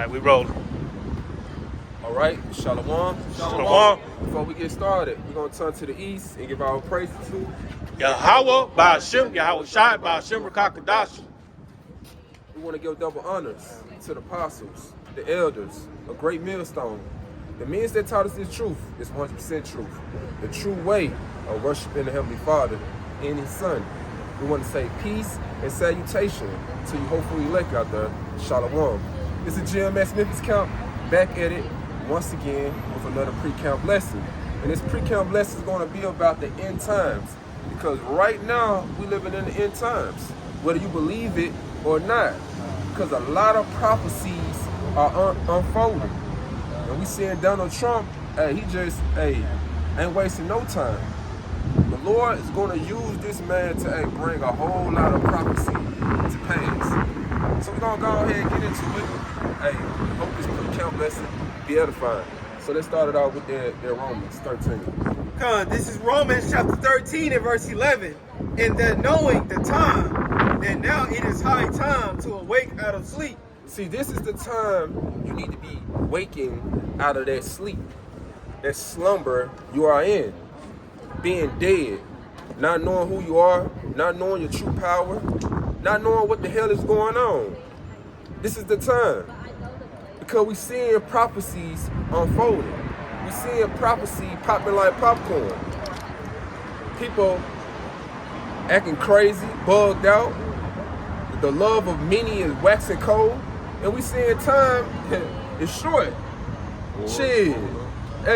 right, we rolling. All right, Shalom. Shalom. Before we get started, we're going to turn to the east and give our praises to Yahweh, Ba'ashem, Yahweh Shai, Ba'ashem, Rakakadash. We want to give double honors to the apostles, the elders, a great millstone. The men that taught us this truth is 100% truth. The true way of worshiping the Heavenly Father and His Son. We want to say peace and salutation to you hopefully elect out there. Shalom. It's a GMS Memphis Precamp, back at it once again with another pre-camp lesson. And this pre-camp lesson is going to be about the end times. Because right now, we're living in the end times, whether you believe it or not. Because a lot of prophecies are unfolding. And we seeing Donald Trump, he just, ain't wasting no time. The Lord is going to use this man to bring a whole lot of prophecy to pass. So we're going to go ahead and get into it. Hope this pre-camp lesson be edifying. So let's start it out with their Romans 13. This is Romans chapter 13 and verse 11. And that knowing the time, that now it is high time to awake out of sleep. See, this is the time you need to be waking out of that sleep, that slumber you are in. Being dead, not knowing who you are, not knowing your true power, not knowing what the hell is going on. This is the time. Because we're seeing prophecies unfolding. We're seeing prophecy popping like popcorn. People acting crazy, bugged out. The love of many is waxing cold. And we seeing time is short. Shit.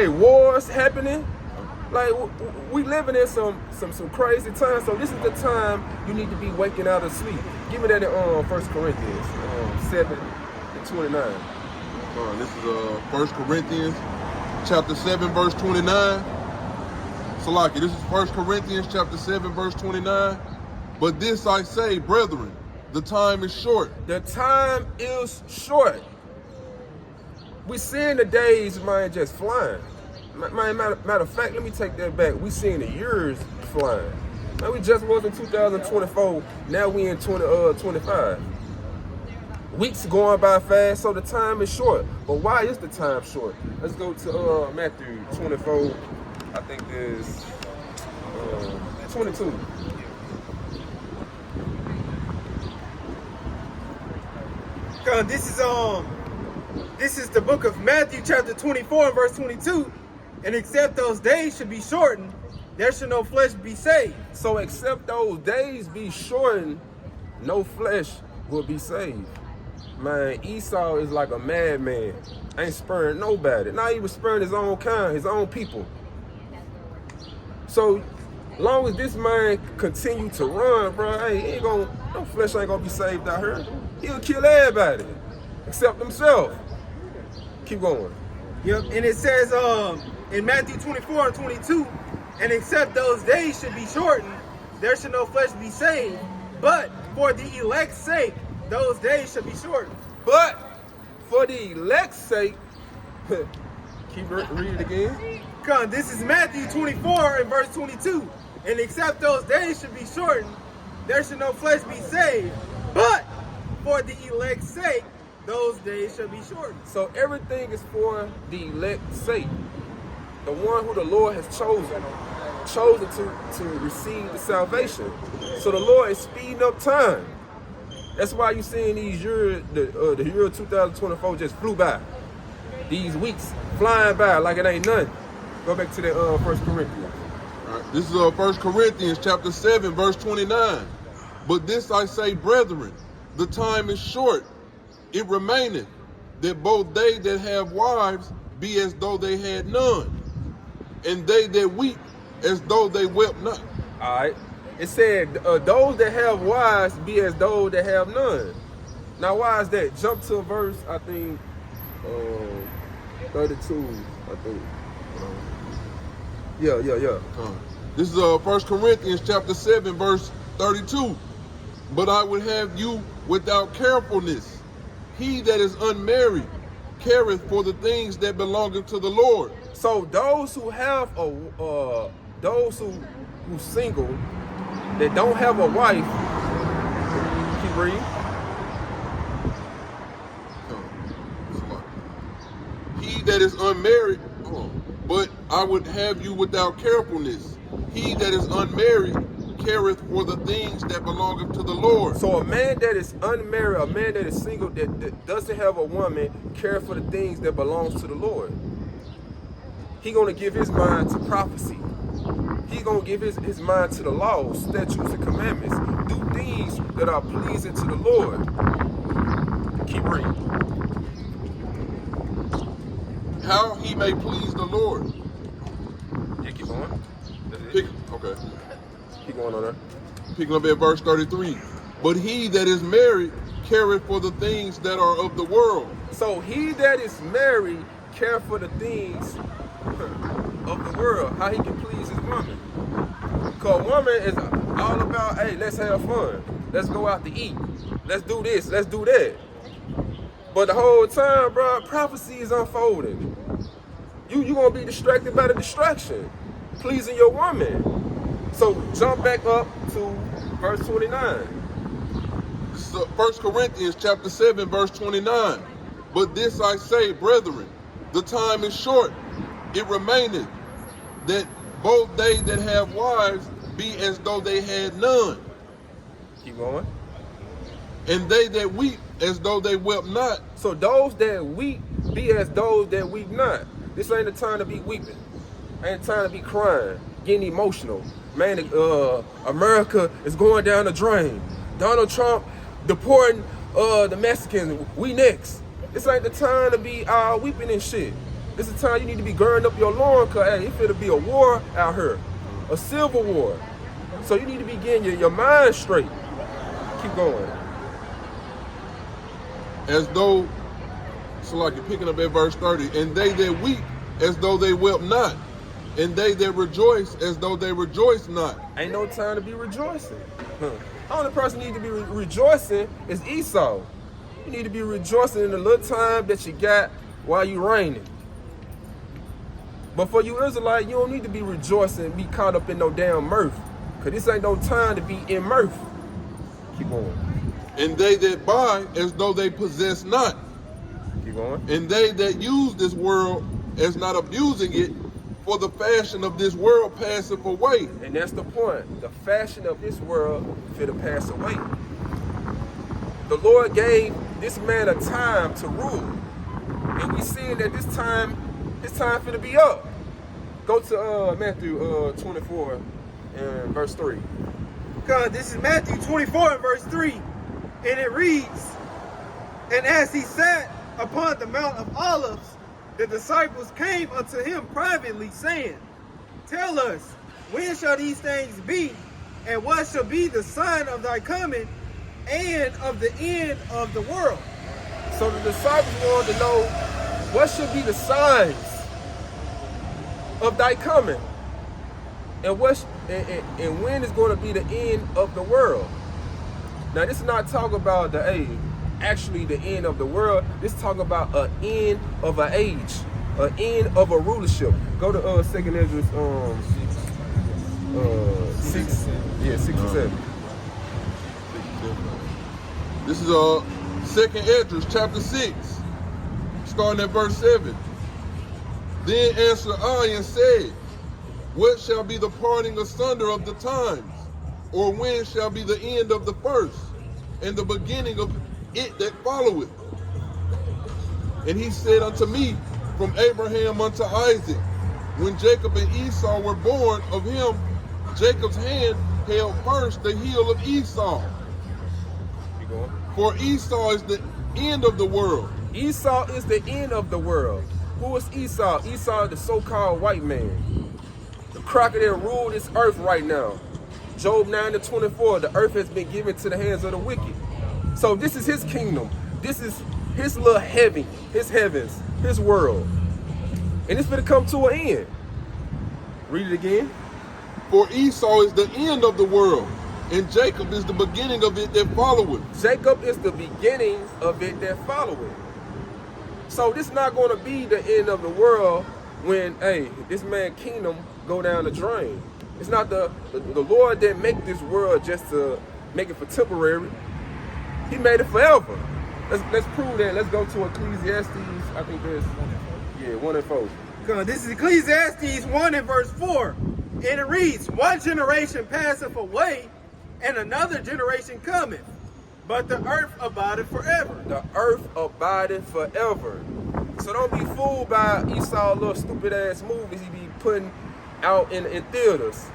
Wars happening. Like, we living in some crazy times. So this is the time you need to be waking out of sleep. Give me that in 1 Corinthians 7 and 29. This is 1 Corinthians chapter 7, verse 29. Salaki, this is 1 Corinthians chapter 7, verse 29. But this I say, brethren, the time is short. The time is short. We seeing the days, man, just flying. Matter of fact, let me take that back. We seeing the years flying. Man, we just was in 2024. Now we in 2025. Weeks going by fast, so the time is short. But why is the time short? Let's go to Matthew 24. I think there's 22. This is the book of Matthew chapter 24 and verse 22. And except those days should be shortened, there should no flesh be saved. So except those days be shortened, no flesh will be saved. Man, Esau is like a madman. Ain't sparing nobody. Not even sparing his own kind, his own people. So long as this man continue to run, bro, no flesh ain't gonna be saved out here. He'll kill everybody except himself. Keep going. Yep, and it says in Matthew 24 and 22, and except those days should be shortened, there should no flesh be saved. But for the elect's sake, those days should be shortened. But for the elect's sake, keep read it again. This is Matthew 24 and verse 22. And except those days should be shortened, there should no flesh be saved. But for the elect's sake, those days shall be shortened. So everything is for the elect's sake. The one who the Lord has chosen to receive the salvation. So the Lord is speeding up time. That's why you're seeing these years, the year 2024 just flew by. These weeks flying by like it ain't nothing. Go back to that 1 Corinthians. All right, this is 1 Corinthians chapter 7, verse 29. But this I say, brethren, the time is short. It remaineth that both they that have wives be as though they had none, and they that weep as though they wept not. All right. It said, those that have wives be as though they have none. Now, why is that? Jump to verse, I think, 32, I think. Yeah. This is 1 Corinthians chapter 7, verse 32. But I would have you without carefulness. He that is unmarried careth for the things that belong to the Lord. So those who have those who single, that don't have a wife, keep reading. that is unmarried, but I would have you without carefulness. He that is unmarried careth for the things that belongeth to the Lord. So a man that is unmarried, a man that is single, that doesn't have a woman, care for the things that belongs to the Lord. He gonna give his mind to prophecy. He gonna give his mind to the laws, statutes, and commandments. Do things that are pleasing to the Lord. Keep reading. How he may please the Lord. Yeah, keep going. Okay. Keep going on there. Picking up at verse 33. But he that is married careth for the things that are of the world. So he that is married care for the things of the world, how he can please his woman. Because woman is all about, hey, let's have fun. Let's go out to eat. Let's do this. Let's do that. But the whole time, bro, prophecy is unfolding. You going to be distracted by the distraction, pleasing your woman. So jump back up to verse 29. So 1 Corinthians chapter 7, verse 29. But this I say, brethren, the time is short. It remaineth that both they that have wives be as though they had none. Keep going. And they that weep as though they wept not. So those that weep be as those that weep not. This ain't the time to be weeping. Ain't the time to be crying, getting emotional. Man, America is going down the drain. Donald Trump deporting the Mexicans. We next. This ain't the time to be weeping and shit. This is the time you need to be girding up your loin, cause hey, it's finna be a war out here, a civil war. So you need to be getting your mind straight. Keep going. As though, so like you're picking up at verse 30, and they that weep as though they wept not, and they that rejoice as though they rejoice not. Ain't no time to be rejoicing. Only person need to be rejoicing is Esau. You need to be rejoicing in the little time that you got while you reigning. But for you Israelite, you don't need to be rejoicing and be caught up in no damn mirth. Cause this ain't no time to be in mirth. Keep going. And they that buy as though they possess not. Keep going. And they that use this world as not abusing it, for the fashion of this world passeth away. And that's the point. The fashion of this world finna pass away. The Lord gave this man a time to rule. And we seeing that this time finna be up. Go to Matthew 24 and verse 3. God, this is Matthew 24 and verse 3. And it reads, and as he sat upon the Mount of Olives, the disciples came unto him privately, saying, tell us, when shall these things be? And what shall be the sign of thy coming and of the end of the world? So the disciples wanted to know what should be the signs of thy coming, and and when is going to be the end of the world. Now this is not talking about actually the end of the world. This is talking about an end of an age, an end of a rulership. Go to 2nd Ezra 6, yeah, 6 and 7. This is 2nd Ezra chapter 6, starting at verse 7. Then answered I and said, what shall be the parting asunder of the times? Or when shall be the end of the first, and the beginning of it that followeth? And he said unto me, from Abraham unto Isaac, when Jacob and Esau were born, of him Jacob's hand held first the heel of Esau. Keep going. For Esau is the end of the world. Esau is the end of the world. Who is Esau? Esau is the so-called white man. The crocker that ruled this earth right now. Job 9:24, the earth has been given to the hands of the wicked. So this is his kingdom. This is his little heaven, his heavens, his world. And it's going to come to an end. Read it again. For Esau is the end of the world, and Jacob is the beginning of it that followeth. Jacob is the beginning of it that followeth. So this is not going to be the end of the world when, this man's kingdom go down the drain. It's not the Lord that make this world just to make it for temporary. He made it forever. Let's prove that. Let's go to Ecclesiastes. I think there's again, 1 and 4. This is Ecclesiastes 1 and verse 4. And it reads, one generation passeth away, and another generation cometh, but the earth abideth forever. The earth abideth forever. So don't be fooled by Esau's little stupid ass movies he be putting out in theaters.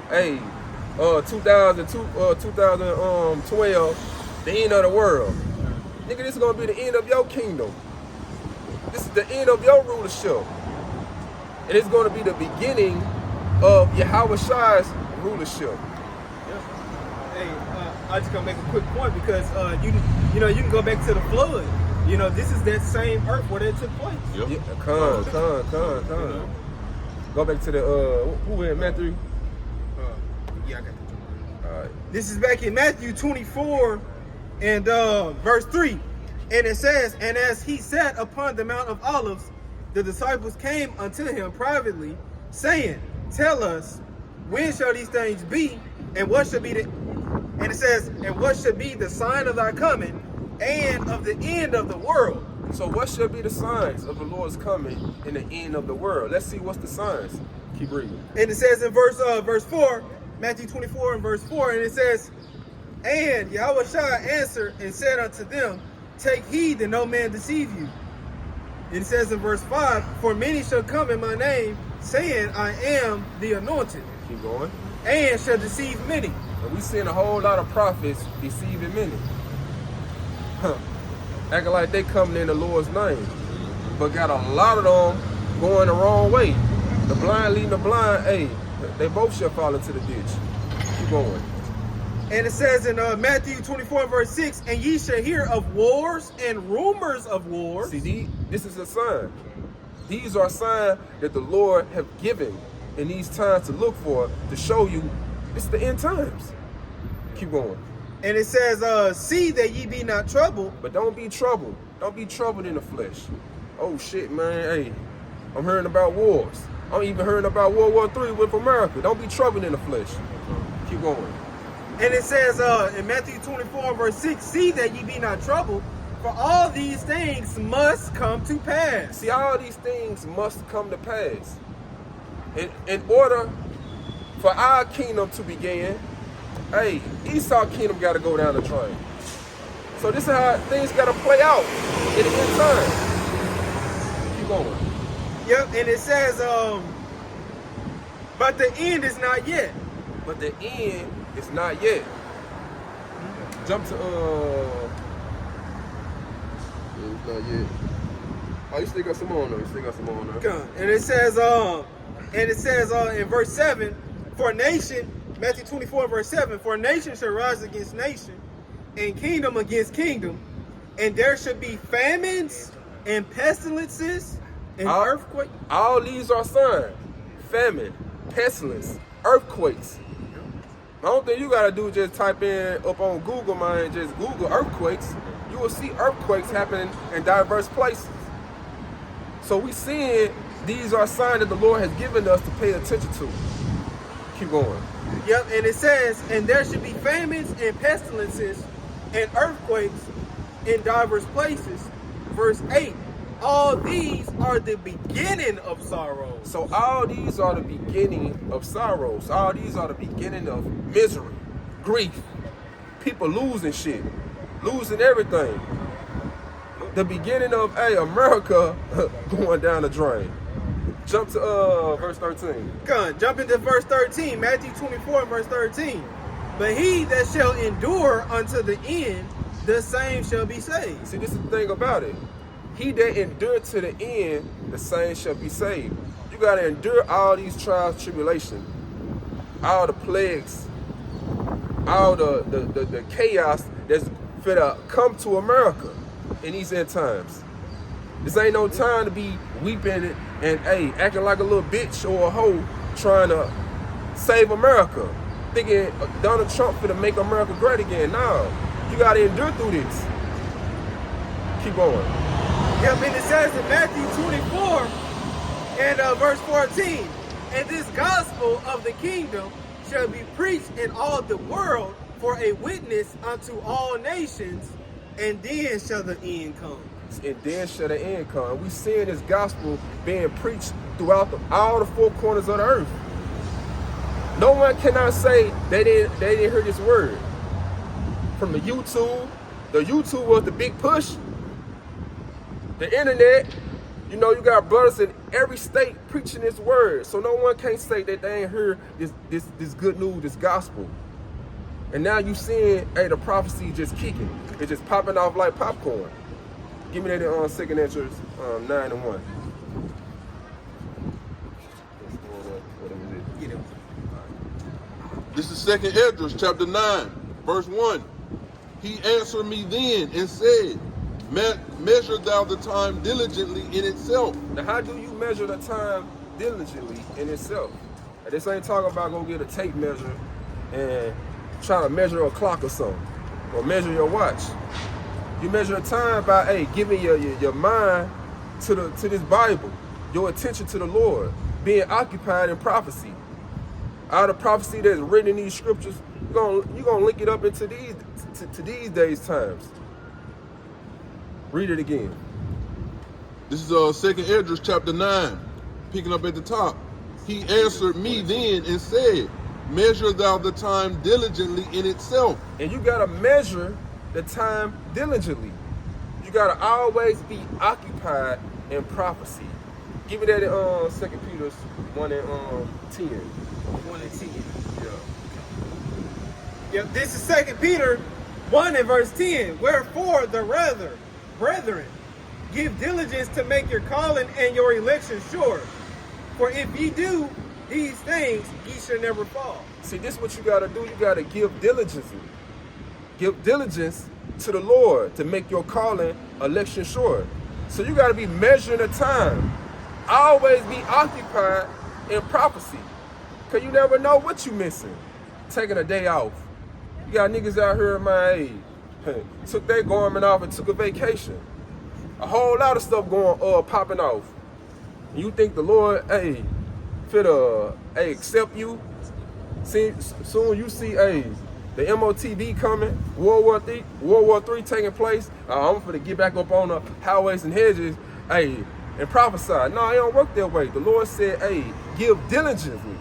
Hey, 2012, the end of the world. Nigga, this is gonna be the end of your kingdom. This is the end of your rulership. And it's gonna be the beginning of Yahweh Shai's rulership. Hey, I just gonna make a quick point because you can go back to the flood. This is that same earth where that took place. Yep. Yeah, come. Go back to the who in Matthew? Yeah, I got the All right. This is back in Matthew 24 and verse 3. And it says, and as he sat upon the Mount of Olives, the disciples came unto him privately, saying, tell us, when shall these things be, and what shall be and it says, and what shall be the sign of thy coming, and of the end of the world? So what shall be the signs of the Lord's coming in the end of the world? Let's see what's the signs. Keep reading. And it says in verse 4, Matthew 24 and verse 4, and it says, and Yahweh Shai answered and said unto them, take heed that no man deceive you. And it says in verse 5, for many shall come in my name, saying, I am the anointed. Keep going. And shall deceive many. And we seeing a whole lot of prophets deceiving many. Acting like they coming in the Lord's name. But got a lot of them going the wrong way. The blind leading the blind, hey, they both shall fall into the ditch. Keep going. And it says in Matthew 24 verse 6, and ye shall hear of wars and rumors of wars. See, this is a sign. These are signs that the Lord have given in these times to look for, to show you it's the end times. Keep going. And it says, see that ye be not troubled. But don't be troubled. Don't be troubled in the flesh. Oh shit, man. Hey, I'm hearing about wars. I'm even hearing about World War III with America. Don't be troubled in the flesh. Keep going. And it says in Matthew 24 verse 6, see that ye be not troubled, for all these things must come to pass. See, all these things must come to pass. In order for our kingdom to begin, hey, Esau's kingdom got to go down the drain. So this is how things got to play out in the end time. Keep going. Yep, and it says, but the end is not yet. But the end is not yet. Jump to it's not yet. Oh, you still got some on though. You still got some on there. And it says, in verse 7, for nation, Matthew 24 verse 7, for nation shall rise against nation, and kingdom against kingdom, and there should be famines and pestilences and earthquakes. All these are signs. Famine, pestilence, earthquakes. The only thing you gotta do is just type in up on Google, man, just Google earthquakes. You will see earthquakes happening in diverse places. So we seeing these are signs that the Lord has given us to pay attention to. Keep going. Yep, and it says, and there should be famines and pestilences and earthquakes in diverse places. Verse 8, all these are the beginning of sorrows. So all these are the beginning of sorrows. All these are the beginning of misery, grief, people losing shit, losing everything. The beginning of America going down the drain. Jump to verse 13. Jump into verse 13, Matthew 24 verse 13. But he that shall endure unto the end, the same shall be saved. See, this is the thing about it. He that endured to the end, the same shall be saved. You got to endure all these trials, tribulations, all the plagues, all the chaos that's finna come to America in these end times. This ain't no time to be weeping and acting like a little bitch or a hoe trying to save America, thinking Donald Trump finna make America great again. No, you got to endure through this. Keep going. Yep, and it says in Matthew 24 and verse 14, and this gospel of the kingdom shall be preached in all the world for a witness unto all nations, and then shall the end come. and then shall the end come. We seeing this gospel being preached throughout all the four corners of the earth. No one cannot say they didn't hear this word. From the YouTube was the big push. The internet, you know, you got brothers in every state preaching this word. So no one can't say that they ain't heard this good news, this gospel. And now you seeing, hey, the prophecy just kicking. It's just popping off like popcorn. Give me that on 2nd Esdras 9:1. This is 2nd Esdras chapter 9, verse 1. He answered me then and said, measure thou the time diligently in itself. Now how do you measure the time diligently in itself? And this ain't talking about go get a tape measure and try to measure a clock or something, or measure your watch. You measure the time by, hey, giving your mind to this Bible, your attention to the Lord, being occupied in prophecy. Out of prophecy that's written in these scriptures, you're gonna link it up into these days times. Read it again. This is 2nd Esdras chapter 9, picking up at the top. He answered me then and said, measure thou the time diligently in itself. And you gotta measure the time diligently. You gotta always be occupied in prophecy. Give me that in 2 Peter 1 and 10. 1 and 10. Yeah. Yep, this is 2 Peter 1 and verse 10. Wherefore the rather, brethren, give diligence to make your calling and your election sure. For if ye do these things, ye shall never fall. See, this is what you gotta do. You gotta give diligence. Give diligence to the Lord to make your calling, election sure. So you gotta be measuring the time. Always be occupied in prophecy. Cause you never know what you missing. Taking a day off. You got niggas out here at my age. Took their garment off and took a vacation. A whole lot of stuff going popping off. And you think the Lord, hey, accept you? See, soon you see, hey, the MOTV coming, World War III taking place. I'm finna get back up on the highways and hedges, hey, and prophesy. No, it don't work that way. The Lord said, hey, give diligently.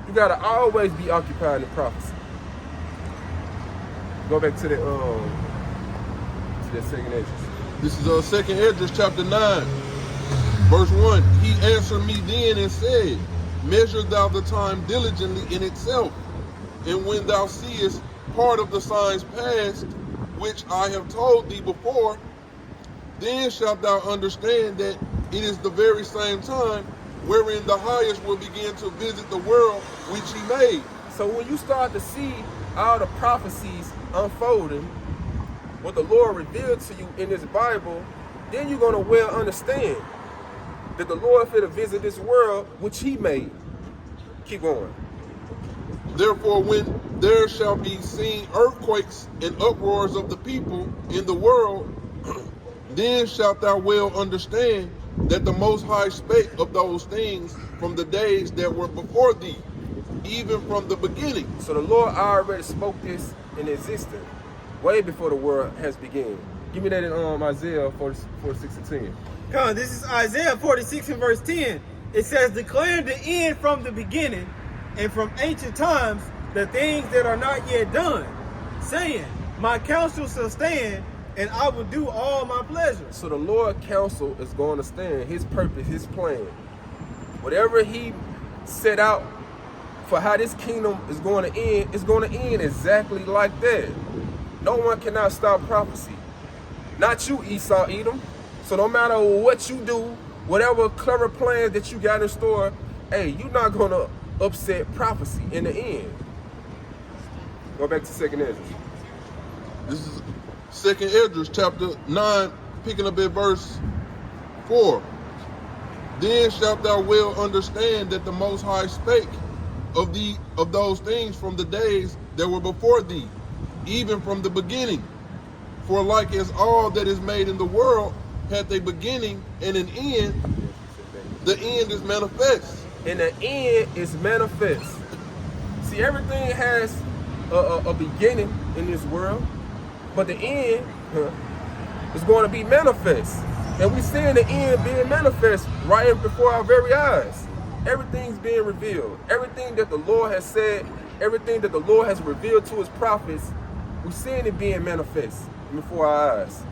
You gotta always be occupied in prophecy. Go back to the 2nd Esdras. This is 2nd Esdras chapter 9, verse 1. He answered me then and said, measure thou the time diligently in itself. And when thou seest part of the signs past, which I have told thee before, then shalt thou understand that it is the very same time wherein the highest will begin to visit the world which he made. So when you start to see all the prophecies unfolding, what the Lord revealed to you in this Bible, then you're going to well understand that the Lord fit to visit this world which he made. Keep going. Therefore, when there shall be seen earthquakes and uproars of the people in the world, then shalt thou well understand that the Most High spake of those things from the days that were before thee, even from the beginning. So the Lord already spoke this in existence way before the world has begun. Give me that in Isaiah 46 and 10. Come on, this is Isaiah 46 and verse 10. It says, declaring the end from the beginning and from ancient times the things that are not yet done, saying, my counsel shall stand, and I will do all my pleasure. So the Lord counsel is going to stand, his purpose, his plan. Whatever he set out for how this kingdom is going to end, it's going to end exactly like that. No one cannot stop prophecy. Not you, Esau, Edom. So no matter what you do, whatever clever plans that you got in store, hey, you're not going to upset prophecy in the end. Go back to 2nd Esdras. This is 2nd Esdras chapter 9, picking up at verse 4. Then shalt thou well understand that the Most High spake of those things from the days that were before thee, even from the beginning. For like as all that is made in the world hath a beginning and an end, the end is manifest. And the end is manifest. See, everything has a beginning in this world, but the end is going to be manifest. And we seeing the end being manifest right before our very eyes. Everything's being revealed. Everything that the Lord has said, everything that the Lord has revealed to his prophets, we're seeing it being manifest before our eyes.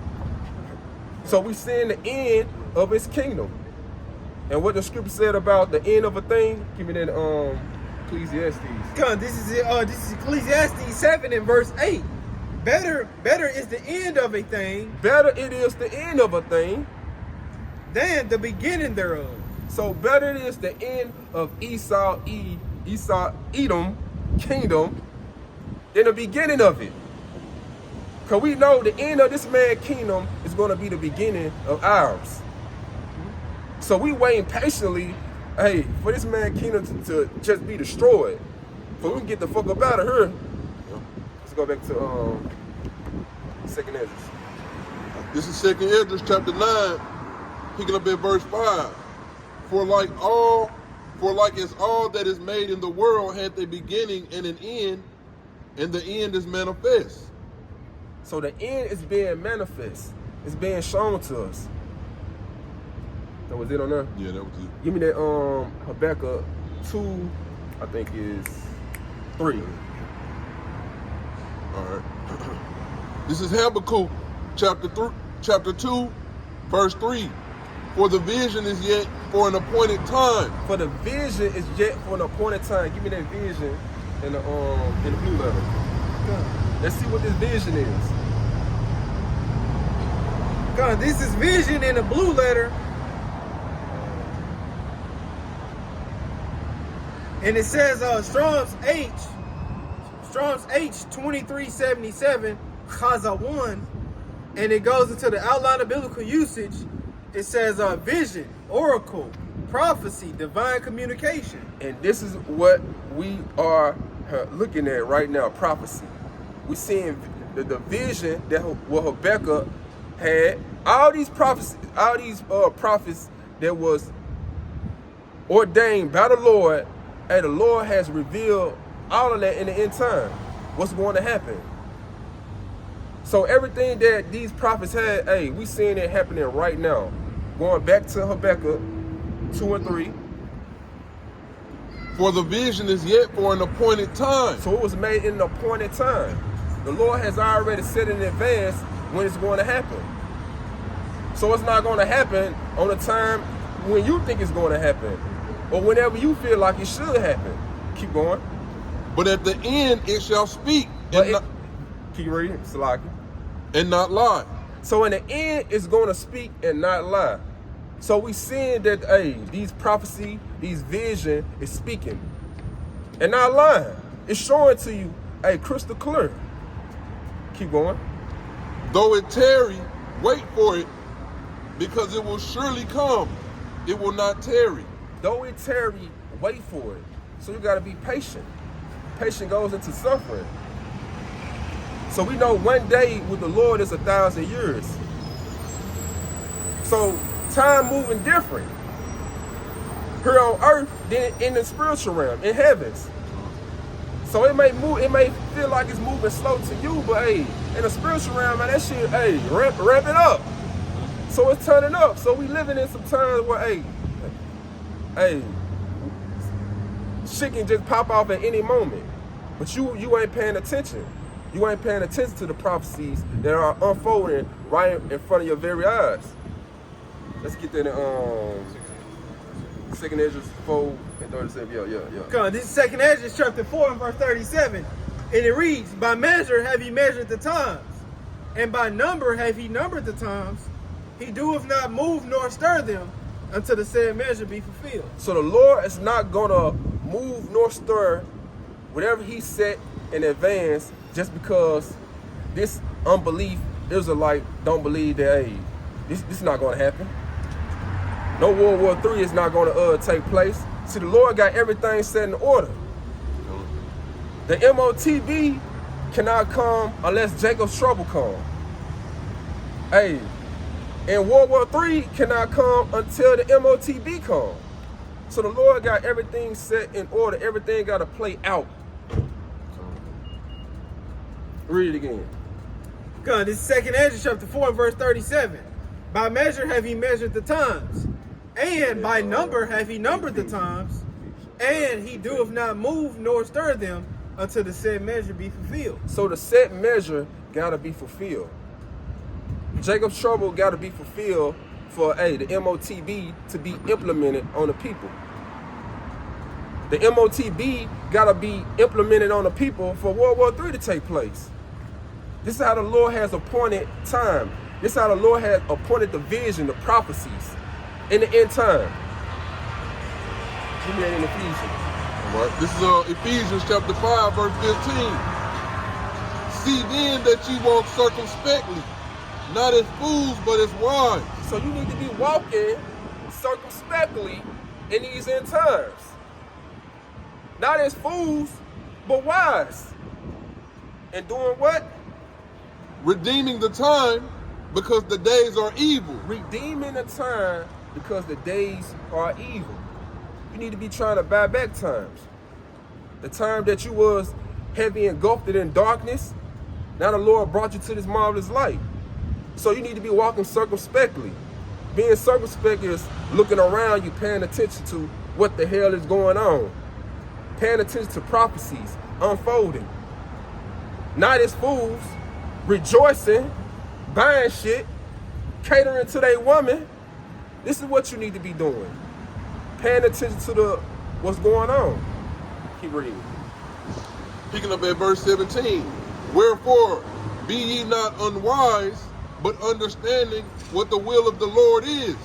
So we're seeing the end of his kingdom. And what the scripture said about the end of a thing, give me that Ecclesiastes. Come, this is Ecclesiastes 7 and verse 8. Better is the end of a thing. Better it is the end of a thing than the beginning thereof. So better it is the end of Edom kingdom than the beginning of it. Because we know the end of this man's kingdom is going to be the beginning of ours. So we waiting patiently, hey, for this man's kingdom to just be destroyed. So we can get the fuck up out of here. Let's go back to Second Ezra. This is 2nd Ezra chapter 9, picking up at verse 5. For like as all that is made in the world had a beginning and an end, and the end is manifest. So the end is being manifest. It's being shown to us. That was it on there? Yeah, that was it. Give me that Habakkuk 2, I think is 3. All right. This is Habakkuk chapter 2, verse 3. For the vision is yet for an appointed time. For the vision is yet for an appointed time. Give me that vision in the blue letter. Let's see what this vision is. God, this is vision in the blue letter. And it says Strong's H 2377 Chaza 1, and it goes into the outline of biblical usage. It says vision, oracle, prophecy, divine communication. And this is what we are looking at right now, prophecy. We're seeing the vision that what Habakkuk had. All these prophecies, prophets that was ordained by the Lord, and the Lord has revealed all of that in the end time. What's going to happen? So everything that these prophets had, hey, we seeing it happening right now. Going back to Habakkuk 2 and 3. For the vision is yet for an appointed time. So it was made in an appointed time. The Lord has already said in advance when it's going to happen. So it's not going to happen on the time when you think it's going to happen, or whenever you feel like it should happen. Keep going. But at the end it shall speak keep reading, Salaki. And not lie. So in the end, it's going to speak and not lie. So we seeing that, hey, these prophecy, these vision is speaking and not lying. It's showing to you, hey, crystal clear. Keep going. Though it tarry, wait for it, because it will surely come. It will not tarry. Though it tarry, wait for it. So you got to be patient. Patience goes into suffering. So we know one day with the Lord is 1,000 years. So time moving different here on earth than in the spiritual realm, in heavens. So it may move, it may feel like it's moving slow to you, but hey, in the spiritual realm, man, that shit, hey, ramp it up. So it's turning up. So we living in some times where, hey, shit can just pop off at any moment. But you ain't paying attention. You ain't paying attention to the prophecies that are unfolding right in front of your very eyes. Let's get that in 2nd Ezra 4 and 37. Yeah. Come on, this is 2nd Ezra chapter 4 and verse 37. And it reads, by measure have he measured the times, and by number have he numbered the times. He doeth not move nor stir them until the said measure be fulfilled. So the Lord is not going to move nor stir whatever he set in advance just because this unbelief Israelite don't believe that, hey, this is not going to happen. No World War III is not going to take place. See, the Lord got everything set in order. The MOTB cannot come unless Jacob's trouble come. Hey, and World War III cannot come until the MOTB come. So the Lord got everything set in order. Everything got to play out. Read it again. God, this is 2nd Ezra chapter 4 and verse 37. By measure have he measured the times, and by number have he numbered the times, and he doeth not move nor stir them until the said measure be fulfilled. So the set measure gotta be fulfilled. Jacob's trouble gotta be fulfilled for the MOTB to be implemented on the people. The MOTB gotta be implemented on the people for World War III to take place. This is how the Lord has appointed time. This is how the Lord has appointed the vision, the prophecies in the end time. Give me that in Ephesians. All right. This is Ephesians chapter 5, verse 15. See then that ye walk circumspectly, not as fools, but as wise. So you need to be walking circumspectly in these end times. Not as fools, but wise. And doing what? Redeeming the time, because the days are evil. Redeeming the time because the days are evil. You need to be trying to buy back times. The time that you was heavy engulfed in darkness, now the Lord brought you to this marvelous light. So you need to be walking circumspectly. Being circumspect is looking around you, paying attention to what the hell is going on. Paying attention to prophecies unfolding. Not as fools, rejoicing, buying shit, catering to their woman. This is what you need to be doing. Paying attention to what's going on. Keep reading. Picking up at verse 17. Wherefore, be ye not unwise, but understanding what the will of the Lord is.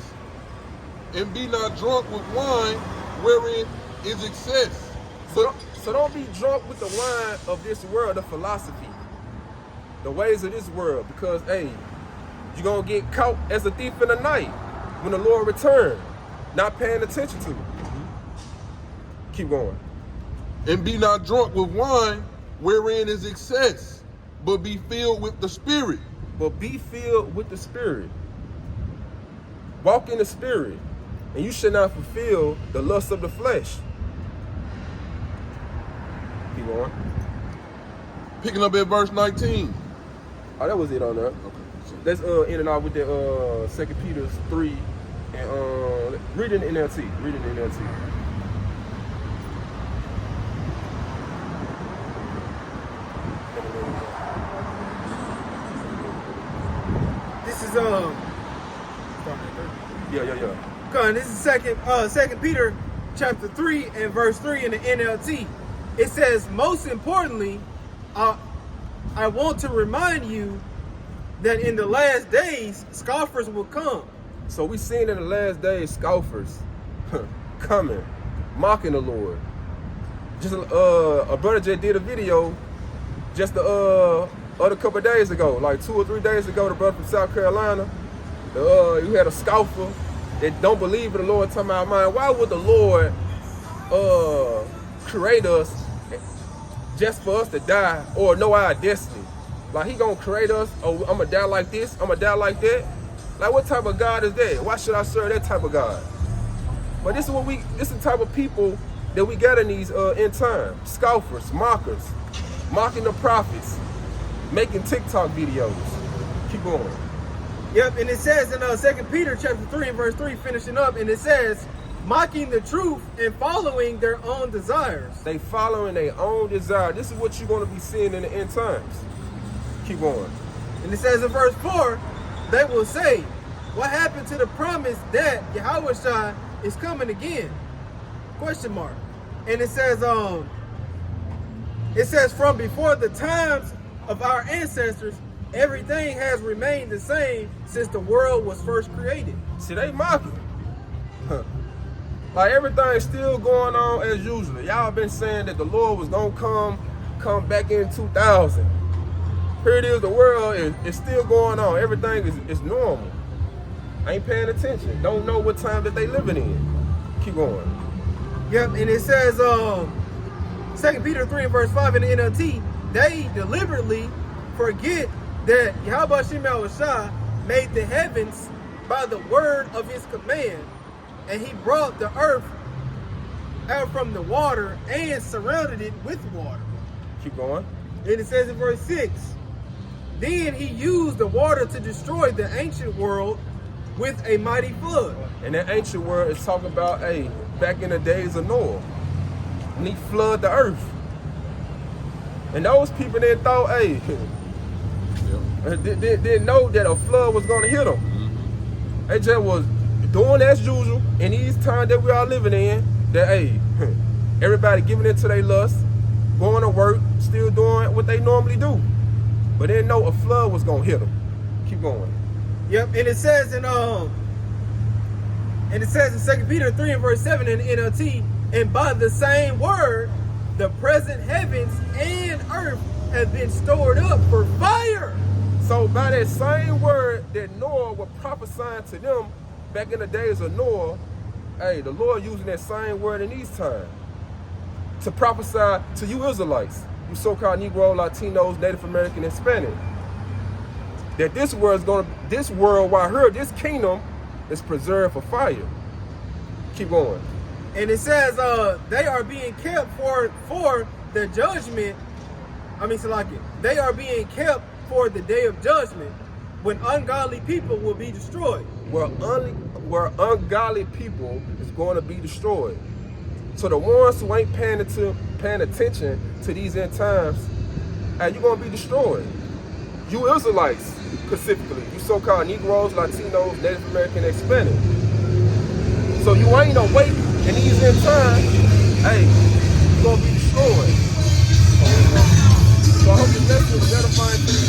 And be not drunk with wine, wherein is excess. So don't be drunk with the wine of this world, the philosophy, the ways of this world, because, hey, you're going to get caught as a thief in the night when the Lord returns, not paying attention to it. Keep going. And be not drunk with wine, wherein is excess, but be filled with the Spirit. But be filled with the Spirit. Walk in the Spirit, and you should not fulfill the lust of the flesh. Keep going. Picking up at verse 19. Oh, that was it on there. Okay. Let's end it off with the 2 Peter 3 and read it in NLT. Read it in NLT. This is Yeah. Okay, this is second Peter chapter 3 and verse 3 in the NLT. It says, most importantly, I want to remind you that in the last days, scoffers will come. So we seen in the last days scoffers coming, mocking the Lord. Just a brother just did a video just the other couple of days ago, like 2 or 3 days ago. The brother from South Carolina, you had a scoffer that don't believe in the Lord talking about, man, why would the Lord create us just for us to die or know our destiny? Like, he gonna create us, oh, I'm gonna die like this, I'm gonna die like that. Like, what type of God is that? Why should I serve that type of God? But this is the type of people that we got in these end times. Scoffers, mockers, mocking the prophets, making TikTok videos. Keep going. Yep, and it says in 2 Peter chapter 3 and verse 3, finishing up, and it says, mocking the truth and following their own desires. They following their own desire. This is what you're going to be seeing in the end times. Keep going. And it says in verse 4, they will say, what happened to the promise that Yahweh is coming again? Question mark. And it says from before the times of our ancestors, everything has remained the same since the world was first created. See, they mocking. Like, everything's still going on as usual. Y'all been saying that the Lord was gonna come back in 2000. Here it is, the world is still going on. Everything is normal. Ain't paying attention. Don't know what time that they living in. Keep going. Yep, and it says 2 Peter 3 and verse 5 in the NLT, they deliberately forget that Yahweh Shah made the heavens by the word of his command, and he brought the earth out from the water and surrounded it with water. Keep going. And it says in verse 6, Then he used the water to destroy the ancient world with a mighty flood. And that ancient world is talking about, hey, back in the days of Noah, when he flooded the earth. And those people then thought, hey, didn't know that a flood was going to hit them. They just was doing as usual in these times that we are living in, that, hey, everybody giving into their lust, going to work, still doing what they normally do. But they didn't know a flood was going to hit them. Keep going. Yep, and it says in 2 Peter 3 and verse 7 in the NLT, and by the same word, the present heavens and earth have been stored up for fire. So by that same word that Noah was prophesying to them back in the days of Noah, hey, the Lord using that same word in these times to prophesy to you Israelites, you so-called Negro, Latinos, Native American, Hispanic, that this world, while here, this kingdom is preserved for fire. Keep going. And it says they are being kept for the judgment. They are being kept for the day of judgment, when ungodly people will be destroyed. Where ungodly people is going to be destroyed. So the ones who ain't paying attention to these end times, and you're going to be destroyed. You Israelites, specifically, you so-called Negroes, Latinos, Native American, Hispanic. So you ain't awake in these end times, hey, you're going to be destroyed. So I hope this message is edifying to you,